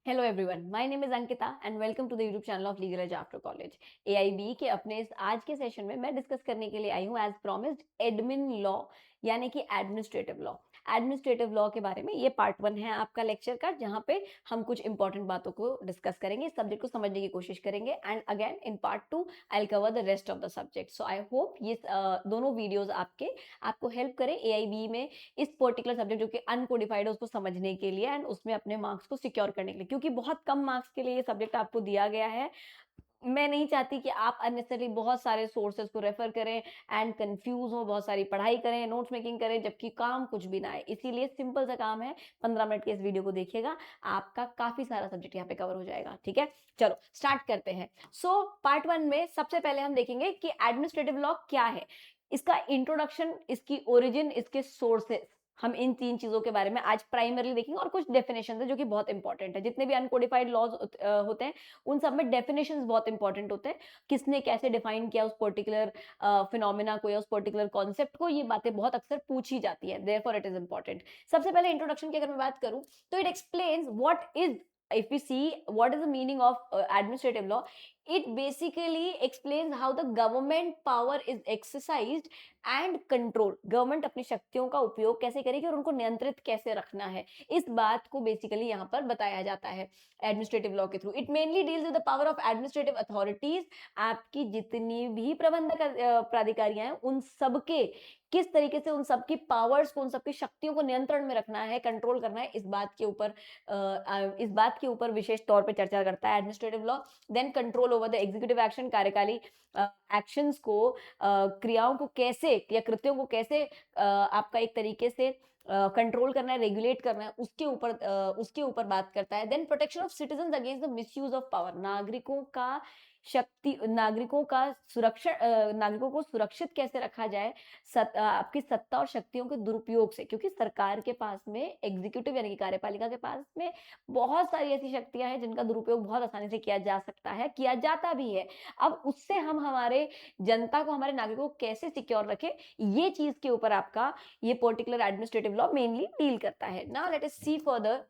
Hello everyone, my name is Ankita and welcome to the YouTube channel of legal edge after college. AIB के अपने इस आज के session में मैं डिस्कस करने के लिए आई हूँ एज प्रॉमिस्ड एडमिन लॉ, यानी कि एडमिनिस्ट्रेटिव लॉ। एडमिनिस्ट्रेटिव लॉ के बारे में ये पार्ट 1 है आपका लेक्चर का, जहाँ पे हम कुछ इंपॉर्टेंट बातों को डिस्कस करेंगे, इस सब्जेक्ट को समझने की कोशिश करेंगे। And again in part 2 I will cover the rest of the subject. So I hope ये दोनों वीडियोज आपको हेल्प करें एआईबी में इस पर्टिकुलर सब्जेक्ट जो कि अनकोडिफाइड है उसको समझने के लिए एंड उसमें अपने मार्क्स को सिक्योर करने के लिए, क्योंकि बहुत कम मार्क्स के लिए ये सब्जेक्ट आपको दिया गया है। मैं नहीं चाहती कि आप अननेसेसरली बहुत सारे सोर्सेज को रेफर करें एंड कंफ्यूज हो, बहुत सारी पढ़ाई करें, नोट्स मेकिंग करें, जबकि काम कुछ भी ना आए। इसीलिए सिंपल सा काम है, 15 मिनट के इस वीडियो को देखिएगा, आपका काफी सारा सब्जेक्ट यहाँ पे कवर हो जाएगा। ठीक है, चलो स्टार्ट करते हैं। सो पार्ट 1 में सबसे पहले हम देखेंगे कि एडमिनिस्ट्रेटिव लॉ क्या है, इसका इंट्रोडक्शन, इसकी ओरिजिन, इसके सोर्सेस। हम इन 3 चीजों के बारे में आज प्राइमरली देखेंगे और कुछ डेफिनेशन है जो कि बहुत इंपॉर्टेंट है। जितने भी अनकोडिफाइड लॉज होते हैं उन सब में डेफिनेशंस बहुत इंपॉर्टेंट होते हैं। किसने कैसे डिफाइन किया उस पर्टिकुलर फिनोमिना को या उस पर्टिकुलर कॉन्सेप्ट को, ये बातें बहुत अक्सर पूछी जाती है, देयरफॉर इट इज इंपॉर्टेंट। सबसे पहले इंट्रोडक्शन की अगर मैं बात करूं तो it explains what is, if we see what is the meaning of administrative law, it basically explains how the government power is exercised and control। Government अपनी शक्तियों का उपयोग कैसे करेगी और उनको नियंत्रित कैसे रखना है, इस बात को बेसिकली यहाँ पर बताया जाता है एडमिनिस्ट्रेटिव लॉ के through. It mainly deals with the power of administrative authorities. आपकी जितनी भी प्रबंधक प्राधिकारियां हैं उन सबके किस तरीके से उन सबकी पावर्स को, उन सबकी शक्तियों को नियंत्रण में रखना है, कंट्रोल करना है, इस बात के ऊपर विशेष तौर पे चर्चा करता है administrative law. Then control over the executive action, कार्यकाली एक्शंस को, क्रियाओं को कैसे या कृत्यों को कैसे आपका एक तरीके से कंट्रोल करना है, रेगुलेट करना है, उसके ऊपर बात करता है। Then protection of citizens against the misuse of power, नागरिकों को सुरक्षित कैसे रखा जाए आपकी सत्ता और शक्तियों के दुरुपयोग से, क्योंकि सरकार के पास में, एग्जीक्यूटिव यानी कि कार्यपालिका के पास में बहुत सारी ऐसी शक्तियां हैं जिनका दुरुपयोग बहुत आसानी से किया जा सकता है, किया जाता भी है। अब उससे हम हमारे जनता को, हमारे नागरिकों को कैसे सिक्योर रखें, ये चीज के ऊपर आपका ये particular administrative law mainly deal करता है। नाउ लेट अस सी फर्दर।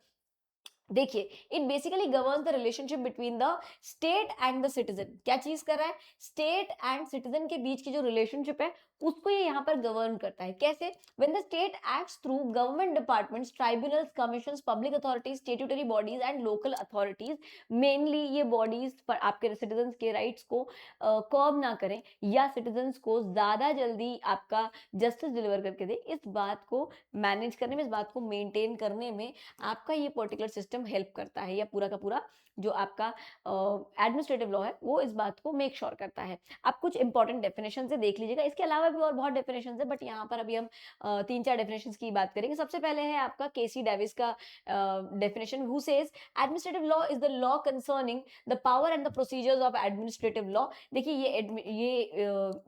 देखिए, it basically governs the relationship between the state and the citizen. क्या चीज कर रहा है, स्टेट एंड सिटीजन के बीच की जो रिलेशनशिप है उसको ये यहाँ पर गवर्न करता है। कैसे? When the state acts through government departments, tribunals, commissions, public authorities, statutory bodies and local authorities. Mainly ये बॉडीज पर आपके सिटीजन्स के राइट्स को कर्ब ना करें या सिटीजन्स को ज्यादा जल्दी आपका जस्टिस डिलीवर करके दे, इस बात को मैनेज करने में, इस बात को मेंटेन करने में आपका ये पर्टिकुलर सिस्टम हेल्प करता है, या पूरा का पूरा जो आपका एडमिनिस्ट्रेटिव लॉ है वो इस बात को मेक श्योर करता है। आप कुछ इंपॉर्टेंट डेफिनेशन से देख लीजिएगा, इसके अलावा भी और बहुत डेफिनेशन है, बट यहाँ पर अभी हम 3-4 डेफिनेशन की बात करेंगे। सबसे पहले है आपका केसी डेविस का definition, who says administrative law is the law concerning the power and the procedures of administrative law. देखिए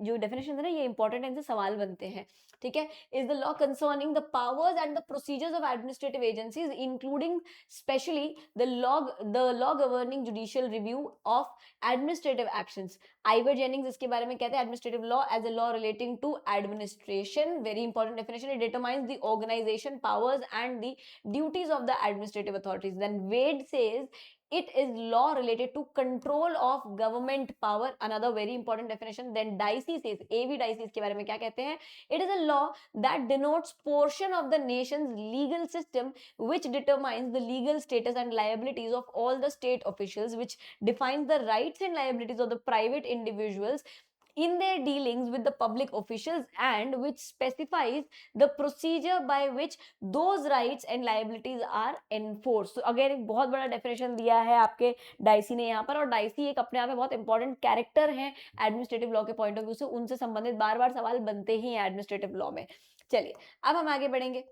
जो डेफिनेशन है ना, ये इंपॉर्टेंट है, इनसे सवाल बनते हैं। ठीक है, is the law concerning the powers and the procedures of administrative agencies, including specially the law governing judicial review of administrative actions। Ivor Jennings इसके बारे में कहते हैं, administrative law as a law relating to administration. Very important definition. It determines the organisation, powers and the duties of the administrative authorities. Then Wade says it is law related to control of government power, another very important definition। then Dicey says, AV Dicey इसके बारे में क्या कहते हैं, it is a law that denotes portion of the nation's legal system which determines the legal status and liabilities of all the state officials, which defines the rights and liabilities of the private individuals in their dealings with the public officials, and which specifies the procedure by which those rights and liabilities are enforced। तो again एक बहुत बड़ा definition दिया है आपके dicey ने यहाँ पर, और डाइसी एक अपने आप में बहुत इंपॉर्टेंट कैरेक्टर है एडमिनिस्ट्रेटिव लॉ के पॉइंट ऑफ व्यू से, उनसे संबंधित बार बार सवाल बनते ही हैं एडमिनिस्ट्रेटिव लॉ में। चलिए अब हम आगे बढ़ेंगे।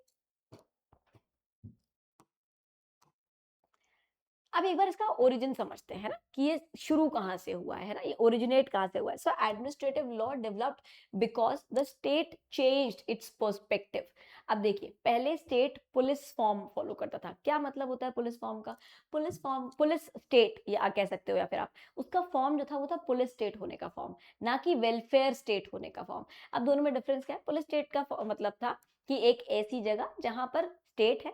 अब एक बार इसका ओरिजिन समझते हैं ना, कि ये शुरू कहाँ से हुआ है ना, ये ओरिजिनेट कहाँ से हुआ है। So administrative law developed because the state changed its perspective. अब देखिए, पहले स्टेट पुलिस फॉर्म फॉलो करता था। क्या मतलब होता है पुलिस फॉर्म का? पुलिस स्टेट या कह सकते हो, या फिर आप उसका फॉर्म जो था वो था पुलिस स्टेट होने का फॉर्म, ना कि वेलफेयर स्टेट होने का फॉर्म। अब दोनों में डिफरेंस क्या है? पुलिस स्टेट का मतलब था कि एक ऐसी जगह जहां पर स्टेट है,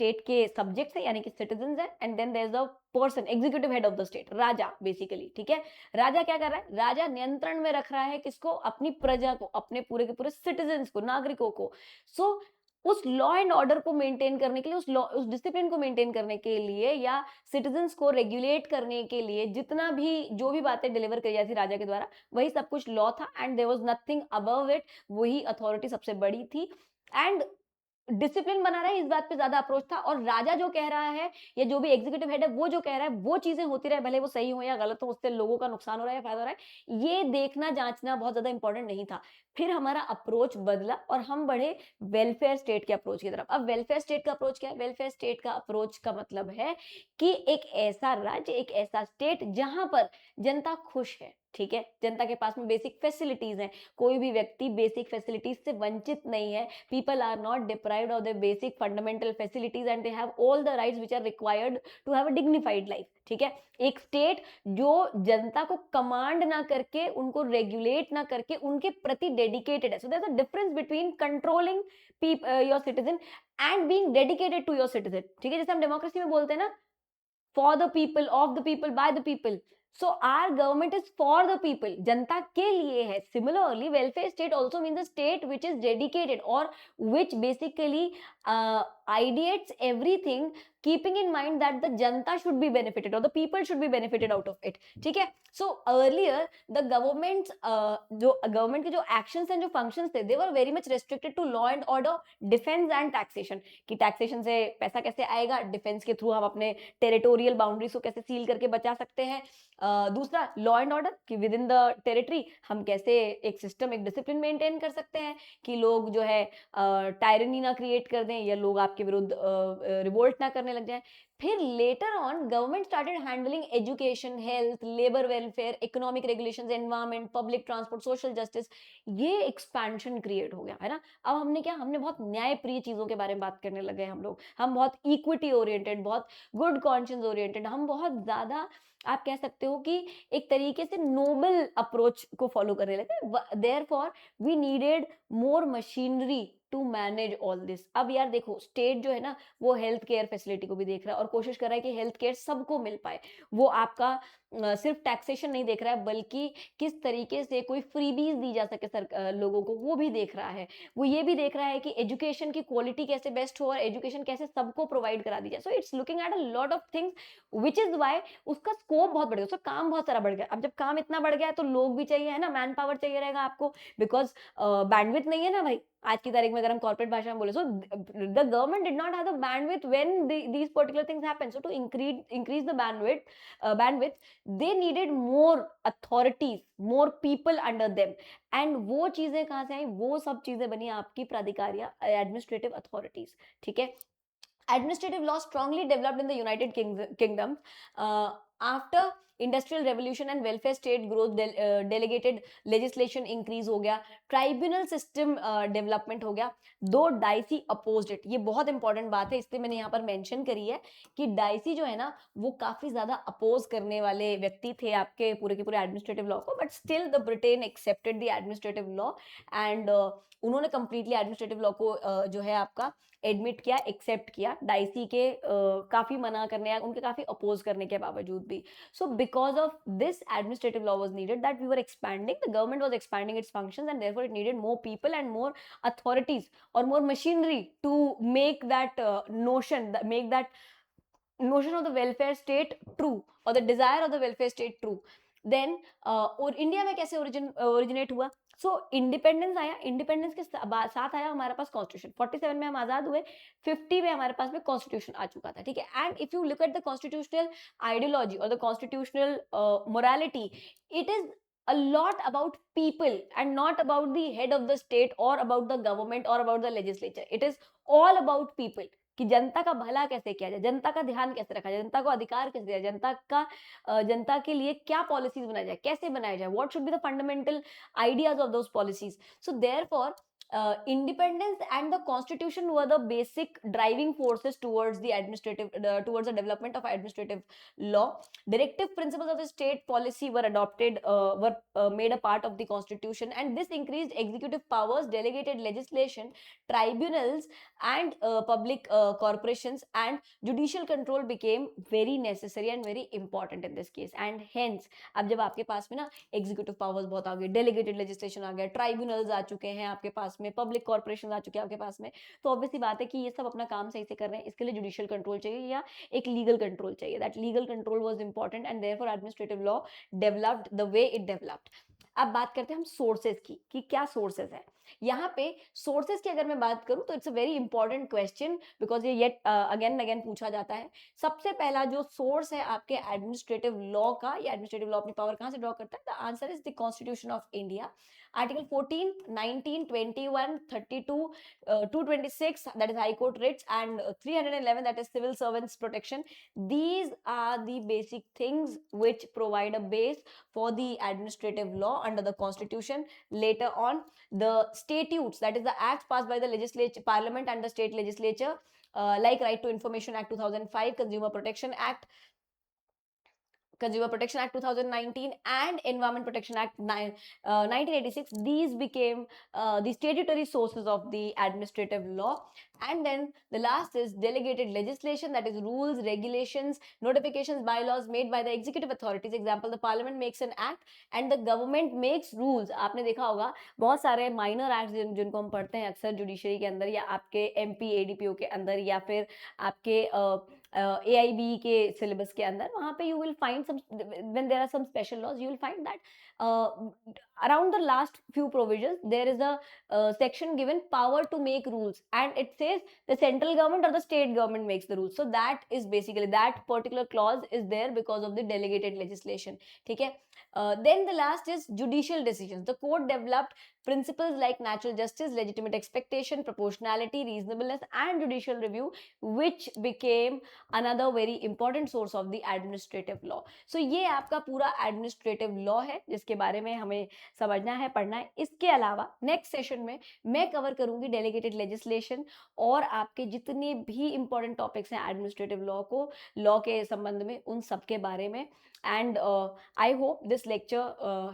स्टेट के सब्जेक्ट्स है यानी कि सिटीजन है, and then there is a person executive head of the state, राजा बेसिकली, ठीक है। राजा क्या कर रहा है, राजा नियंत्रण में रख रहा है किसको, अपनी प्रजा को, अपने पूरे के पूरे सिटीजन्स को, नागरिकों को। सो उस लॉ एंड ऑर्डर को मेंटेन करने के लिए, उस डिसिप्लिन को मेंटेन करने के लिए, या सिटीजन्स को रेगुलेट करने के लिए जितना भी जो भी बातें डिलीवर करी जाती राजा के द्वारा, वही सब कुछ लॉ था, and there was nothing above it. वही अथॉरिटी सबसे बड़ी थी, एंड डिसिप्लिन बना रहा है, इस बात पे ज्यादा अप्रोच था। और राजा जो कह रहा है, या जो भी एग्जीक्यूटिव हेड है वो जो कह रहा है, वो चीजें होती रहे, भले वो सही हो या गलत हो, उससे लोगों का नुकसान हो रहा है या फायदा हो रहा है, ये देखना जांचना बहुत ज्यादा इंपॉर्टेंट नहीं था। फिर हमारा अप्रोच बदला और हम बढ़े वेलफेयर स्टेट के अप्रोच की तरफ। अब वेलफेयर स्टेट का अप्रोच क्या है, वेलफेयर स्टेट का अप्रोच का मतलब है कि एक ऐसा राज्य, एक ऐसा स्टेट जहां पर जनता खुश है, ठीक है, जनता के पास में बेसिक फैसिलिटीज हैं, कोई भी व्यक्ति बेसिक फैसिलिटीज से वंचित नहीं है, people are not deprived of their basic fundamental facilities and they have all the rights which are required to have a dignified life, ठीक है। एक स्टेट जो जनता को कमांड ना करके, उनको रेगुलेट ना करके, उनके प्रति डेडिकेटेड है। So there is a difference between controlling your citizen and being dedicated to your citizen, ठीक है। जैसे हम डेमोक्रेसी में बोलते हैं ना, for the people, of the people, by the people. So our government is for the people, जनता के लिए है। Similarly, welfare state also means a state which is dedicated or which basically ideates everything keeping in mind that the Janata should be benefited or the people should be benefited out of it, ठीक है। So earlier the government जो government के जो actions and जो functions थे, they were very much restricted to law and order, defense and taxation, कि taxation से पैसा कैसे आएगा, defense के थ्रू हम अपने टेरिटोरियल बाउंड्रीज को कैसे सील करके बचा सकते हैं। दूसरा लॉ एंड ऑर्डर, कि विद इन द टेरिटरी हम कैसे एक सिस्टम, एक डिसिप्लिन मेंटेन कर सकते हैं, कि लोग जो है टायरनी ना क्रिएट कर दें, या लोग आपके विरुद्ध रिवोल्ट ना करने लग जाएं। फिर later on government started handling education, health, labour welfare, economic regulations, environment, public transport, social justice, ये एक्सपेंशन क्रिएट हो गया, है ना। अब हमने क्या, हमने बहुत न्यायप्रिय चीजों के बारे में बात करने लगे हम लोग, हम बहुत इक्विटी ओरिएंटेड, बहुत गुड कॉन्शियस ओरिएंटेड, हम बहुत ज्यादा, आप कह सकते हो कि एक तरीके से नोबल अप्रोच को फॉलो करने लगे। Therefore we needed more machinery to manage all this. अब यार देखो, स्टेट जो है ना, वो हेल्थ केयर फैसिलिटी को भी देख रहा है और कोशिश कर रहा है कि हेल्थ केयर सबको मिल पाए। वो आपका सिर्फ टैक्सेशन नहीं देख रहा है, बल्कि किस तरीके से कोई फ्रीबीज दी जा सके लोगों को, वो भी देख रहा है। वो ये भी देख रहा है कि एजुकेशन की क्वालिटी कैसे बेस्ट हो और एजुकेशन कैसे सबको प्रोवाइड करा दी जाए। So it's looking at a lot of things, which is why उसका स्कोप बहुत बढ़ गया, उसका काम बहुत सारा बढ़ गया। अब जब काम इतना बढ़ गया है तो लोग भी चाहिए, है ना, मैन पावर चाहिए रहेगा आपको, बिकॉज बैंडविड्थ नहीं है ना भाई आज की तारीख में। अगर हम कॉर्पोरेट भाषा में बोले, so the government did not have the bandwidth when these particular things happen. So to increase the bandwidth, they needed more authorities, more people under them, and वो चीजें कहां से आई, वो सब चीजें बनी आपकी प्राधिकारिया, एडमिनिस्ट्रेटिव अथॉरिटीज, ठीक है। Administrative law strongly developed in the United Kingdom after industrial revolution and welfare state growth, delegated legislation increase हो गया, ट्राइब्यूनल सिस्टम डेवलपमेंट हो गया, दो डाइसी अपोज्ड इट। ये बहुत इंपॉर्टेंट बात है, इसलिए मैंने यहाँ पर मेंशन करी है कि डाइसी जो है ना, वो काफी ज्यादा अपोज करने वाले व्यक्ति थे आपके पूरे के पूरे एडमिनिस्ट्रेटिव लॉ को, but still the Britain accepted the administrative law, and उन्होंने कंप्लीटली एडमिनिस्ट्रेटिव लॉ को जो है आपका एडमिट किया, एक्सेप्ट किया, डाइसी के काफी मना करने, उनके काफी अपोज करने के बावजूद भी। So because of this administrative law was needed, that we were expanding, the government was expanding its functions, and therefore it needed more people and more authorities or more machinery to make that notion of the welfare state true, or the desire of the welfare state true. Then और India में कैसे originate हुआ? सो independence आया, independence के साथ आया हमारे पास constitution. 47 में हम आजाद हुए, 50 में हमारे पास में कॉन्स्टिट्यूशन आ चुका था, ठीक है। And if you look at the constitutional ideology और the constitutional morality, it is a lot about people and not about the head of the state or about the government or about the legislature. It is all about people, कि जनता का भला कैसे किया जाए, जनता का ध्यान कैसे रखा जाए, जनता को अधिकार कैसे दिया जाए, जनता के लिए क्या पॉलिसीज बनाया जाए, कैसे बनाया जाए, what should be the fundamental ideas of those policies. So therefore independence and the constitution were the basic driving forces towards the towards the development of administrative law. Directive principles of the state policy were adopted, were made a part of the constitution, and this increased executive powers, delegated legislation, tribunals, and public corporations, and judicial control became very necessary and very important in this case. And hence, अब जब आपके पास में ना executive powers बहुत आ गए, delegated legislation आ गया, tribunals आ चुके हैं आपके पास में, पब्लिक कॉर्पोरेशन आ चुके हैं आपके पास में, तो ऑब्वियसली बात है कि ये सब अपना काम सही से कर रहे हैं, इसके लिए जुडिशियल कंट्रोल चाहिए या एक लीगल कंट्रोल चाहिए. That legal control was important and therefore administrative law developed the way it developed. अब बात करते हैं हम सोर्सेज की कि क्या सोर्सेज है. यहाँ पे सोर्सेज की अगर मैं बात करूं तो it's a very important question because ये येट अगेन एंड अगेन पूछा जाता है. सबसे पहला जो सोर्स है आपके एडमिनिस्ट्रेटिव लॉ का, या एडमिनिस्ट्रेटिव लॉ अपनी पावर कहां से ड्रॉ करता है? The answer is the constitution of India. Article 14, 19, 21, 32, 226 that is high court writs, and 311 that is civil servants protection. These are the basic things which provide a base for the administrative law under the constitution. Later on, the statutes, that is the acts passed by the legislature, parliament and the state legislature, like Right to Information Act 2005, Consumer Protection Act 2019, and Environment Protection Act 1986. These became the statutory sources of the administrative law. And then the last is delegated legislation, that is rules, regulations, notifications, bylaws made by the executive authorities. Example, the parliament makes an act and the government makes rules. आपने देखा होगा बहुत सारे minor acts जिनको हम पढ़ते हैं अक्सर जुडिशरी के अंदर, या आपके एमपी एडीपीओ के अंदर, या फिर आपके AIB के सिलेबस के अंदर, वहाँ पे you will find some, when there are some special laws, you will find that around the last few provisions there is a section given power to make rules, and it says the central government or the state government makes the rules. So that is basically, that particular clause is there because of the delegated legislation. ठीक है. Then the last is judicial decisions. The court developed principles like natural justice, legitimate expectation, proportionality, reasonableness, and judicial review, which became another very important source of the administrative law. So ये आपका पूरा administrative law है जिसके बारे में हमें समझना है, पढ़ना है. इसके अलावा नेक्स्ट सेशन में मैं कवर करूंगी डेलीगेटेड लेजिस्लेशन और आपके जितने भी इंपॉर्टेंट टॉपिक्स हैं एडमिनिस्ट्रेटिव लॉ के संबंध में, उन सब के बारे में. And I hope this lecture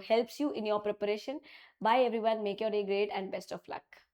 helps you in your preparation. Bye everyone, make your day great and best of luck.